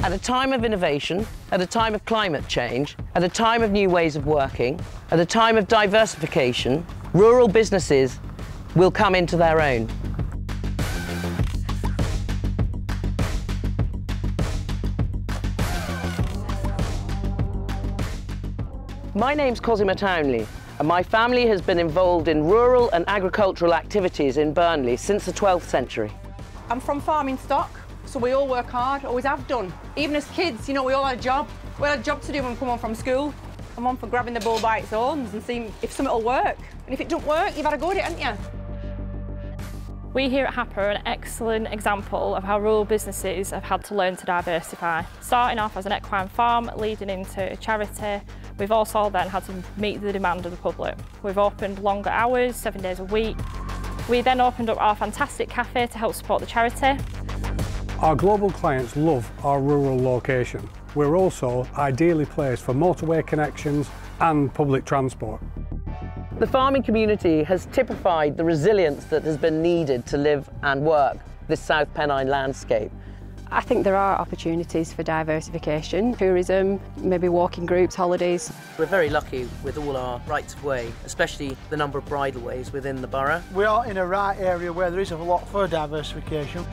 At a time of innovation, at a time of climate change, at a time of new ways of working, at a time of diversification, rural businesses will come into their own. My name's Cosima Townley, and my family has been involved in rural and agricultural activities in Burnley since the 12th century. I'm from farming stock, so we all work hard, always have done. Even as kids, you know, we all had a job. We had a job to do when we come home from school. I'm on for grabbing the bull by its horns and seeing if something will work. And if it doesn't work, you've had a go at it, haven't you? We here at HAPA are an excellent example of how rural businesses have had to learn to diversify. Starting off as an equine farm, leading into a charity, we've also then had to meet the demand of the public. We've opened longer hours, 7 days a week. We then opened up our fantastic cafe to help support the charity. Our global clients love our rural location. We're also ideally placed for motorway connections and public transport. The farming community has typified the resilience that has been needed to live and work this South Pennine landscape. I think there are opportunities for diversification, tourism, maybe walking groups, holidays. We're very lucky with all our rights of way, especially the number of bridleways within the borough. We are in a right area where there is a lot for diversification.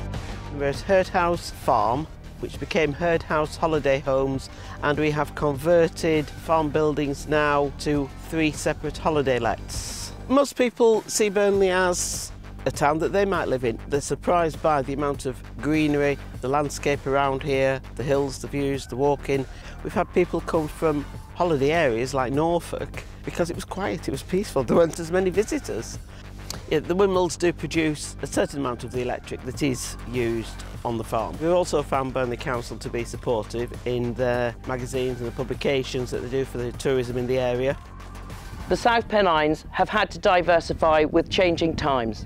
We're at Herd House Farm, which became Herd House Holiday Homes, and we have converted farm buildings now to 3 separate holiday lets. Most people see Burnley as a town that they might live in. They're surprised by the amount of greenery, the landscape around here, the hills, the views, the walking. We've had people come from holiday areas like Norfolk because it was quiet, it was peaceful, there weren't as many visitors. Yeah, the windmills do produce a certain amount of the electric that is used on the farm. We've also found Burnley Council to be supportive in their magazines and the publications that they do for the tourism in the area. The South Pennines have had to diversify with changing times.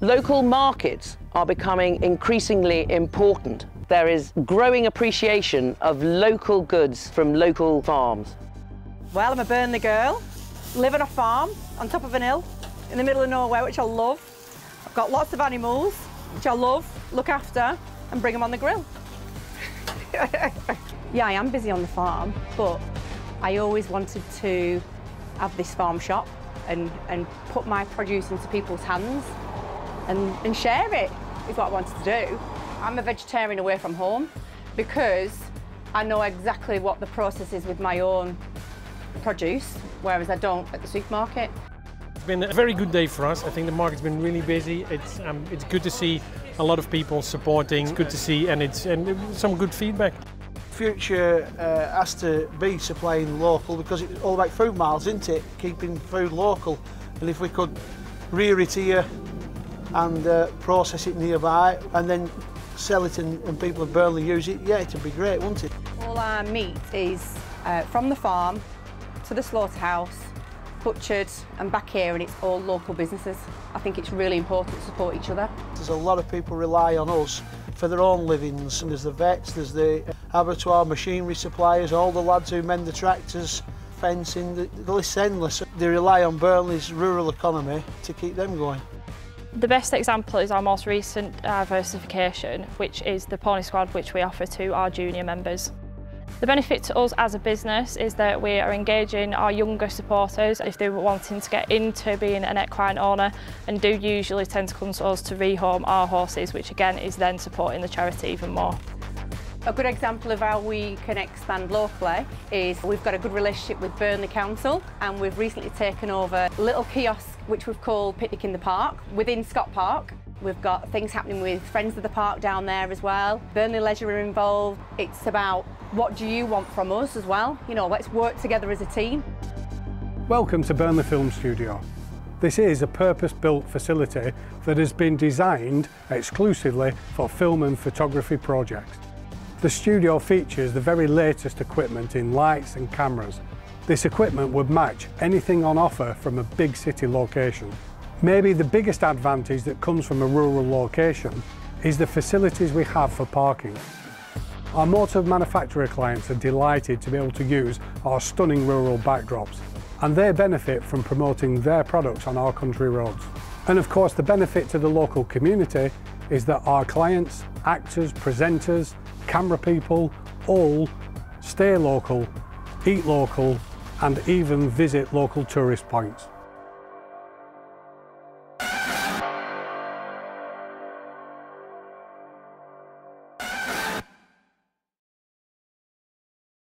Local markets are becoming increasingly important. There is growing appreciation of local goods from local farms. Well, I'm a Burnley girl, live on a farm on top of an hill in the middle of nowhere, which I love. I've got lots of animals, which I love, look after, and bring them on the grill. Yeah, I am busy on the farm, but I always wanted to have this farm shop and put my produce into people's hands and share it is what I wanted to do. I'm a vegetarian away from home because I know exactly what the process is with my own produce, whereas I don't at the supermarket. It's been a very good day for us. I think the market's been really busy. It's good to see a lot of people supporting. It's good to see and some good feedback. Future has to be supplying local because it's all about food miles, isn't it? Keeping food local. And if we could rear it here and process it nearby and then sell it and people of Burnley use it, yeah, it'd be great, wouldn't it? All our meat is from the farm to the slaughterhouse, butchered and back here, and it's all local businesses. I think it's really important to support each other. There's a lot of people rely on us for their own livings. And there's the vets, there's the abattoir machinery suppliers, all the lads who mend the tractors, fencing, the list's endless. They rely on Burnley's rural economy to keep them going. The best example is our most recent diversification, which is the pony squad, which we offer to our junior members. The benefit to us as a business is that we are engaging our younger supporters if they were wanting to get into being an equine owner, and do usually tend to come to us to rehome our horses, which again is then supporting the charity even more. A good example of how we can expand locally is we've got a good relationship with Burnley Council, and we've recently taken over a little kiosk which we've called Picnic in the Park within Scott Park. We've got things happening with Friends of the Park down there as well. Burnley Leisure are involved. It's about what do you want from us as well. You know, let's work together as a team. Welcome to Burnley Film Studio. This is a purpose-built facility that has been designed exclusively for film and photography projects. The studio features the very latest equipment in lights and cameras. This equipment would match anything on offer from a big city location. Maybe the biggest advantage that comes from a rural location is the facilities we have for parking. Our motor manufacturer clients are delighted to be able to use our stunning rural backdrops, and they benefit from promoting their products on our country roads. And of course, the benefit to the local community is that our clients, actors, presenters, camera people all stay local, eat local and even visit local tourist points.